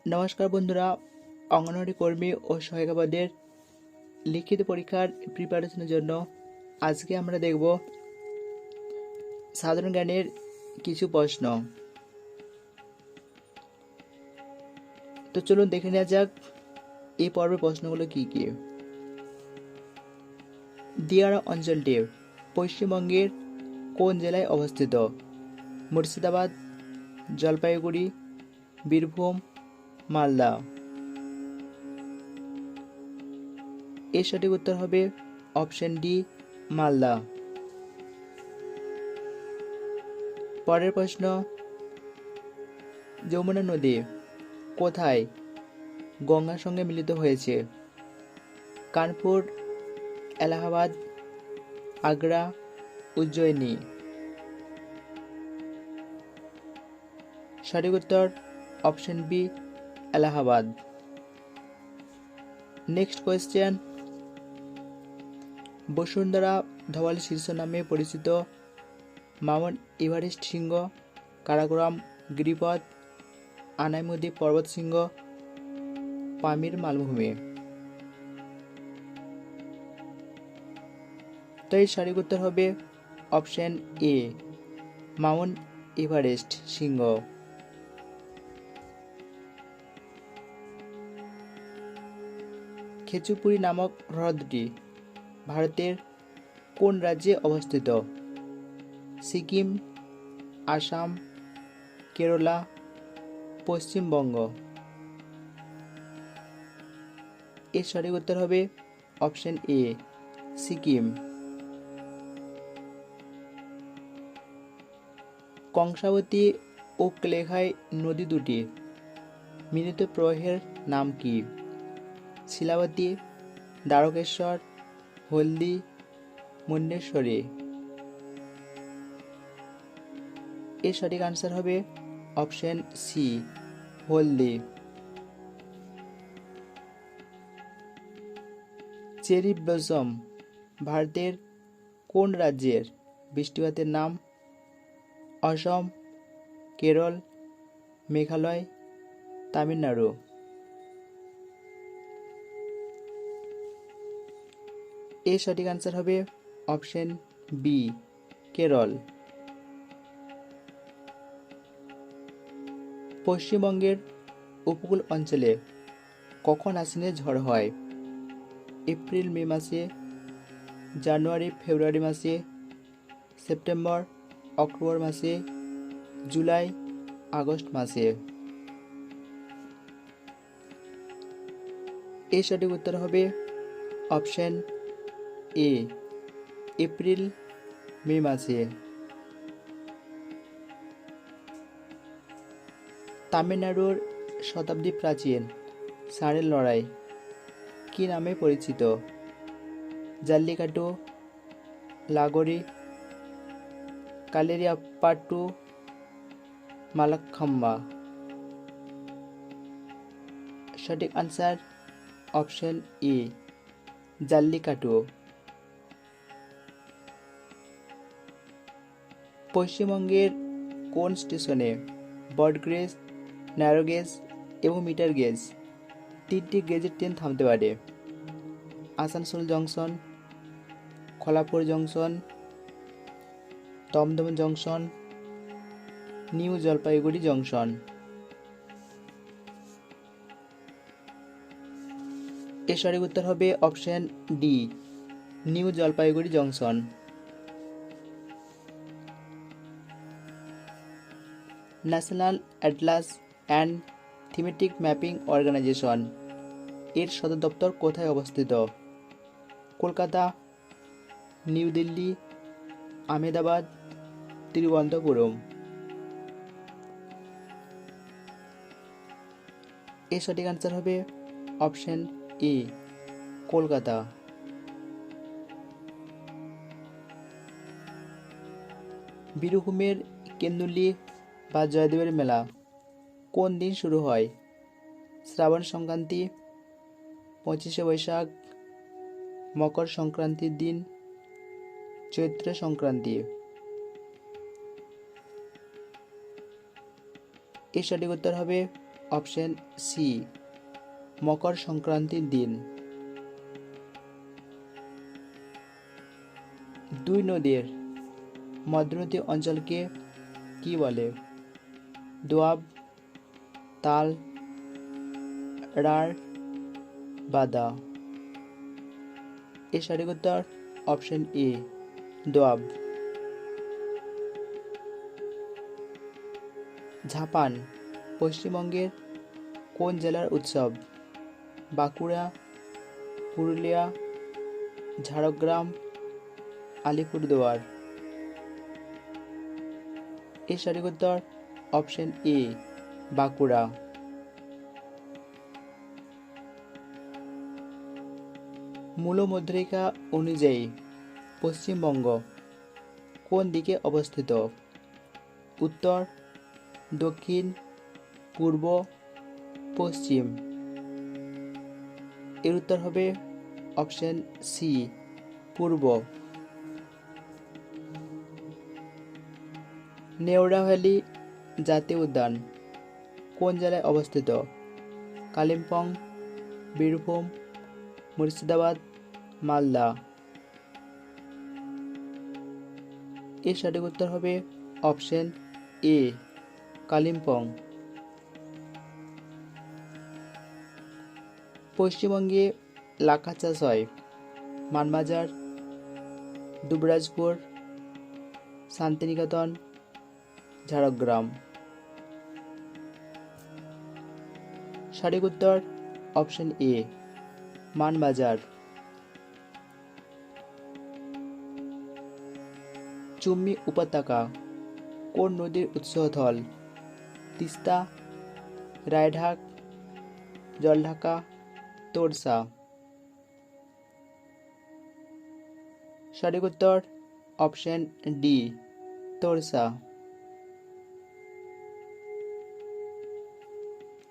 নমস্কার বন্ধুরা, অঙ্গনওয়াড়ি কর্মী ও সহায়িকাদের লিখিত পরীক্ষার প্রিপারেশনের জন্য আজকে আমরা দেখব সাধারণ জ্ঞানের কিছু প্রশ্ন। তো চলুন দেখে নেওয়া যাক এই পর্বের প্রশ্নগুলো কি কি। দিয়ারা অঞ্চলটি পশ্চিমবঙ্গের কোন জেলায় অবস্থিত? মুর্শিদাবাদ, জলপাইগুড়ি, বীরভূম, মালদা। এর সঠিক উত্তর হবে অপশন ডি, মালদা। পরের প্রশ্ন, যমুনা নদী কোথায় গঙ্গার সঙ্গে মিলিত হয়েছে? কানপুর, এলাহাবাদ, আগ্রা, উজ্জয়িনী। সঠিক উত্তর option B, Allahabad. Next question, বসুন্ধরা ধওয়াল শীর্ষ নামে পরিচিত মাউন্ট এভারেস্ট শৃঙ্গ, কারাকোরাম গিরিপথ, আনাইমুদি পর্বত শৃঙ্গ, পামির মালভূমি। তো এর সঠিক উত্তর হবে অপশন এ, মাউন্ট এভারেস্ট শৃঙ্গ। খেচুপুরি নামক হ্রদটি ভারতের কোন রাজ্যে অবস্থিত? সিকিম, আসাম, কেরালা, পশ্চিমবঙ্গ। এর সঠিক উত্তর হবে অপশন এ, সিকিম। কংসাবতী ও ক্লেঘাই নদী দুটি মিলিত প্রবাহের নাম কি? শিলাবতী, দ্বারকেশ্বর, হলদি, মুন্ডেশ্বরী। এর সঠিক আনসার হবে অপশন সি, হলদি। চেরি ব্লসম ভারতের কোন রাজ্যের বৃষ্টিপাতের নাম? অসম, কেরল, মেঘালয়, তামিলনাড়ু। এর সঠিক আনসার হবে অপশন বি, কেরল। পশ্চিমবঙ্গের উপকূল অঞ্চলে কখন আশ্বিনের ঝড় হয়? এপ্রিল মে মাসে, জানুয়ারি ফেব্রুয়ারি মাসে, সেপ্টেম্বর অক্টোবর মাসে, জুলাই আগস্ট মাসে। এর সঠিক উত্তর হবে অপশন এ, এপ্রিল মে মাসে। তামিলনাড়ুর শতাব্দী প্রাচীন ষাঁড়ের লড়াই কি নামে পরিচিত? জাল্লিকাট্টু, লাগোরি, কালেরিয়াপ্পাট্টু, মালাক্কাম্বা। সঠিক আনসার অপশন এ, জাল্লিকাট্টু। পশ্চিমবঙ্গের কোন স্টেশনে ব্রডগেজ, ন্যারো গেজ এবং মিটার গেজ তিনটি গেজের ট্রেন থামতে পারে? Asansol junction, Kolhapur junction, Dum Dum junction, new Jalpaiguri junction. এর সঠিক উত্তর হবে option D, new Jalpaiguri junction. National atlas and thematic mapping organisation এর সদর দপ্তর কোথায় অবস্থিত? কলকাতা, নিউ দিল্লি, আহমেদাবাদ, তিরুবনন্তপুরম। এর সঠিক আনসার হবে অপশন এ, কলকাতা। বীরভূমের কেন্দুলি বা জয়দেবের মেলা কোন দিন শুরু হয়? শ্রাবণ সংক্রান্তি, 25শে বৈশাখ, মকর সংক্রান্তির দিন, চৈত্র সংক্রান্তি। এর সঠিক উত্তর হবে অপশন সি মকর সংক্রান্তির দিন। দুই নদীর মধ্যবর্তী অঞ্চলকে কি বলে? দোয়াব, তাল, রাঢ়, বাদা। এর সঠিক উত্তর অপশন এ দোয়াব। ঝাপান পশ্চিমবঙ্গের কোন জেলার উৎসব? বাঁকুড়া, পুরুলিয়া, ঝাড়গ্রাম, আলিপুরদুয়ার। এর সঠিক উত্তর অপশন এ বাঁকুড়া। মূলমুদ্রিকা অনুযায়ী পশ্চিমবঙ্গ কোন দিকে অবস্থিত? উত্তর, দক্ষিণ, পূর্ব, পশ্চিম। এর উত্তর হবে অপশন সি পূর্ব। নেওড়া ভ্যালি জাতীয় উদ্যান কোন জেলায় অবস্থিত? কালিম্পং, বীরভূম, মুর্শিদাবাদ, মালদা। এর সঠিক উত্তর হবে অপশন এ কালিম্পং। পশ্চিমবঙ্গে লাখা চাষ হয় মানবাজার, দুবরাজপুর, শান্তিনিকেতন, ঝাড়গ্রাম। সঠিক উত্তর অপশন এ মানবাজার। চুম্বী উপত্যকা কোন নদীর উৎসস্থল? তিস্তা, রায়ঢাক, জলঢাকা, তোরসা। সঠিক উত্তর অপশন ডি তোরসা।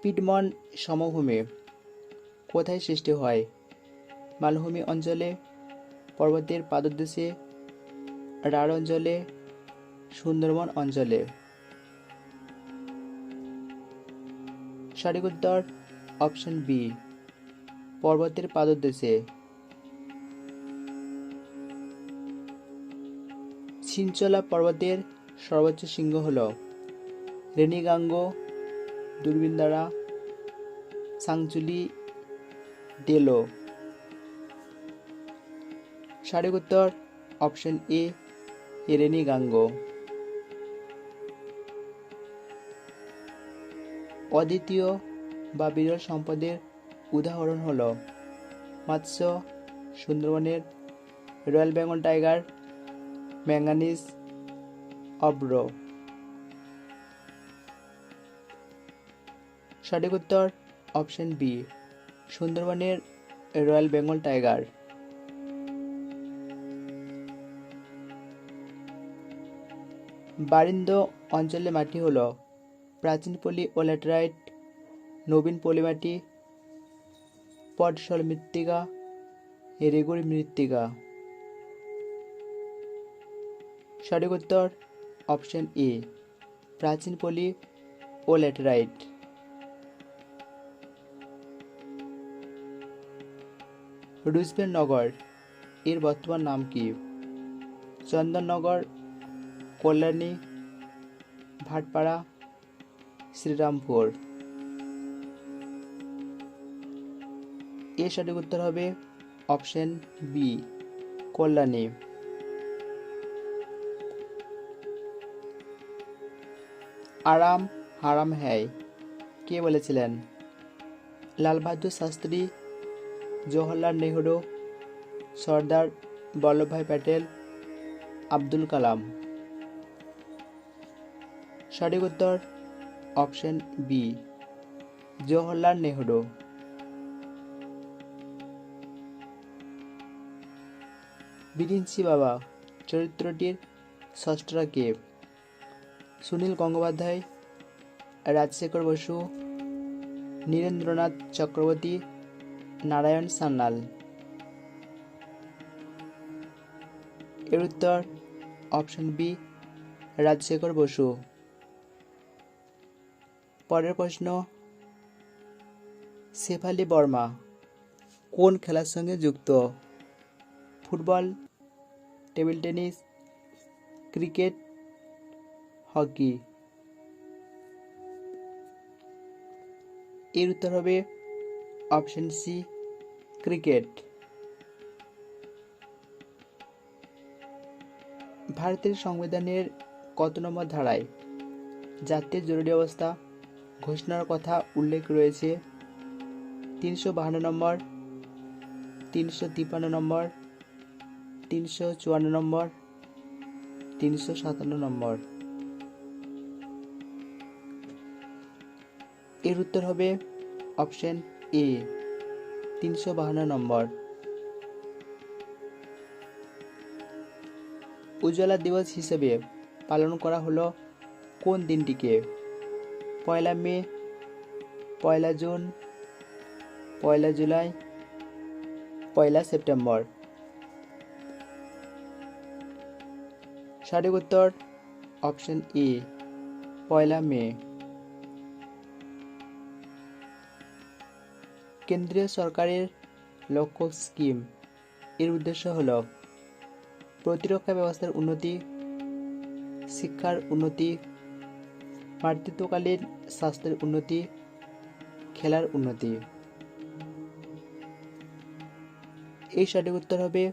পিডমন সমভূমি কোথায় সৃষ্টি হয়? মালভূমি অঞ্চলে, পর্বতের পাদদেশে, রাঢ় অঞ্চলে, সুন্দরবন অঞ্চলে। সঠিক উত্তর অপশন বি পর্বতের পাদদেশে। সিনচলা পর্বতের সর্বোচ্চ শৃঙ্গ হল রেনিগাঙ্গ, দুর্বিন্দারা, সাংচুলি, ডেলো। সঠিক উত্তর অপশন এ রেনিগাঙ্গ। অদ্বিতীয় বা বিরল সম্পদের উদাহরণ হল মৎস্য, সুন্দরবনের রয়্যাল বেঙ্গল টাইগার, ম্যাঙ্গানিজ, অভ্র। সঠিক উত্তর অপশন বি সুন্দরবনের রয়্যাল বেঙ্গল টাইগার। বারিন্দ অঞ্চলের মাটি হল প্রাচীন পলি ও ল্যাটেরাইট, নবীন পলিমাটি, পটসল মৃত্তিকা, রেগুড়ি মৃত্তিকা। সঠিক উত্তর অপশন এ প্রাচীন পলি ও ল্যাটেরাইট। রুজবেনগর এর বর্তমান নাম কি? চন্দননগর, কল্যাণী, ভাটপাড়া, শ্রীরামপুর। এর সঠিক উত্তর হবে অপশন বি কল্যাণী। আরাম হারাম হ্যায় কে বলেছিলেন? লাল বাহাদুর শাস্ত্রী, জওহরলাল নেহরু, সর্দার বল্লভভাই প্যাটেল, আব্দুল কালাম। সঠিক উত্তর অপশন বি জওহরলাল নেহরু। বিরিঞ্চি বাবা চরিত্রটির স্রষ্টা কে? সুনীল গঙ্গোপাধ্যায়, রাজশেখর বসু, নীরেন্দ্রনাথ চক্রবর্তী, নারায়ণ সান্যাল। এর উত্তর অপশন বি রাজশেখর বসু। পরের প্রশ্ন, শেফালি বর্মা কোন খেলার সঙ্গে যুক্ত? Football, table tennis, cricket, hockey. এর উত্তর হবে অপশন সি, ক্রিকেট। ভারতের সংবিধানের কত নম্বর ধারায় জাতীয় জরুরি অবস্থা ঘোষণার কথা উল্লেখ রয়েছে? 352 নম্বর, 353 নম্বর, 354 নম্বর, 357 নম্বর। এর উত্তর হবে অপশন এ, 352 নম্বর। উজ্জ্বলা দিবস হিসেবে পালন করা হলো কোন দিনটিকে? 1 মে, 1 জুন, 1 জুলাই, 1 সেপ্টেম্বর। সঠিক উত্তর অপশন এ, 1 মে। কেন্দ্রীয় সরকারের লক্ষ্য স্কিম এর উদ্দেশ্য হল প্রতিরক্ষা ব্যবস্থার উন্নতি, শিক্ষার উন্নতি, মাতৃত্বকালীন স্বাস্থ্যের উন্নতি, খেলার উন্নতি। এই সঠিক উত্তর হবে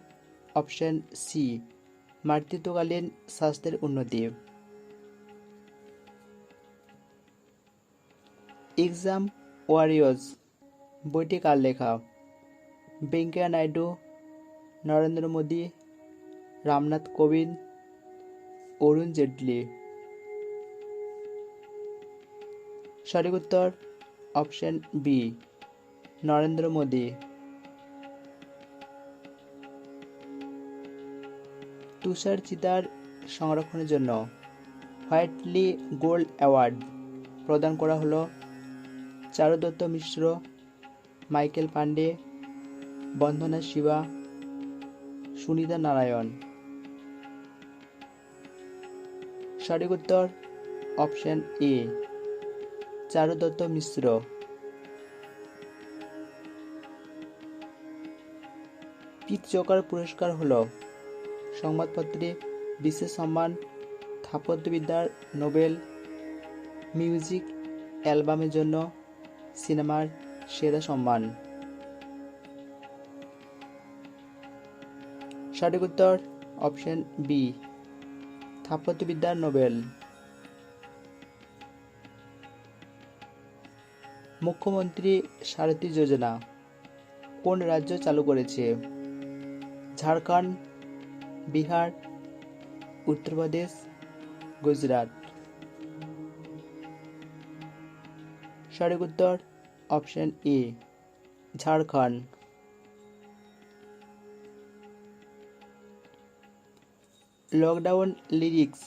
অপশন সি, মাতৃত্বকালীন স্বাস্থ্যের উন্নতি। এক্সাম ওয়ারিয়র্স বইটি কার লেখা? ভেঙ্কাইয়া নাইডু, নরেন্দ্র মোদী, রামনাথ কোবিন্দ, অরুণ জেটলি। সঠিক উত্তর অপশন বি, নরেন্দ্র মোদী। তুষার চিতার সংরক্ষণের জন্য হোয়াইটলি গোল্ড অ্যাওয়ার্ড প্রদান করা হলো চারুদত্ত মিশ্র, মাইকেল পান্ডে, বন্দনা শিবা, সুনিতা নারায়ণ। সঠিক উত্তর option A, Charudatta Mishra. Peat Joker পুরস্কার হলো সংবাদপত্রে বিশেষ সম্মান, স্থাপত্যবিদ্যার নোবেল, মিউজিক অ্যালবামের জন্য সিনেমার সেরা সম্মান। সঠিক উত্তর অপশন বি, স্থাপত্যবিদ্যার নোবেল। মুখ্যমন্ত্রী সারথী যোজনা কোন রাজ্য চালু করেছে? ঝাড়খণ্ড, বিহার, উত্তরপ্রদেশ, গুজরাট। সঠিক উত্তর option A, Jharkhand. Lockdown lyrics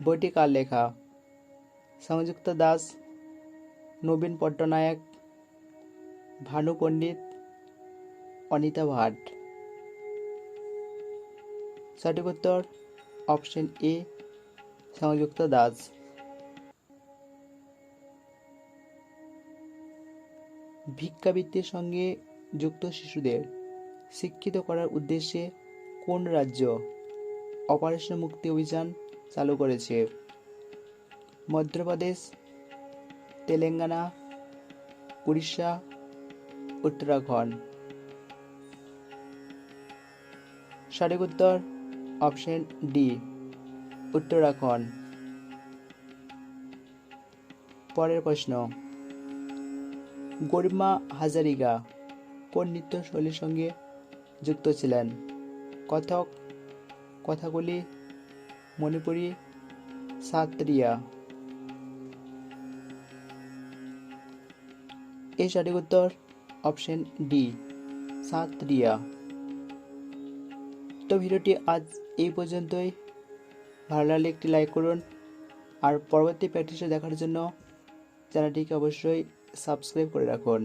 বইটি কার লেখা? সংযুক্তা দাস, নবীন পট্টনায়ক, ভানু পণ্ডিত, অনিতা ভাট। সঠিক উত্তর অপশন এ, সংযুক্তা দাস। ভিক্ষাবৃত্তির সঙ্গে যুক্ত শিশুদের শিক্ষিত করার উদ্দেশ্যে কোন রাজ্য অপারেশন মুক্তি অভিযান চালু করেছে? মধ্যপ্রদেশ, তেলেঙ্গানা, উড়িষ্যা, উত্তরাখণ্ড। সঠিক উত্তর অপশন ডি, উত্তরাখণ্ড। পরের প্রশ্ন, গরিমা হাজারিকা কোন নৃত্যশৈলীর সঙ্গে যুক্ত ছিলেন? কথক, কথাকলি, মণিপুরী, সাত্রিয়া। এই সঠিক উত্তর অপশন ডি, সাত্রিয়া। তো ভিডিওটি আজ এই পর্যন্তই। ভালো লাগলে একটি লাইক করুন, আর পরবর্তী প্র্যাকটিসে দেখার জন্য চ্যানেলটিকে অবশ্যই সাবস্ক্রাইব করে রাখুন।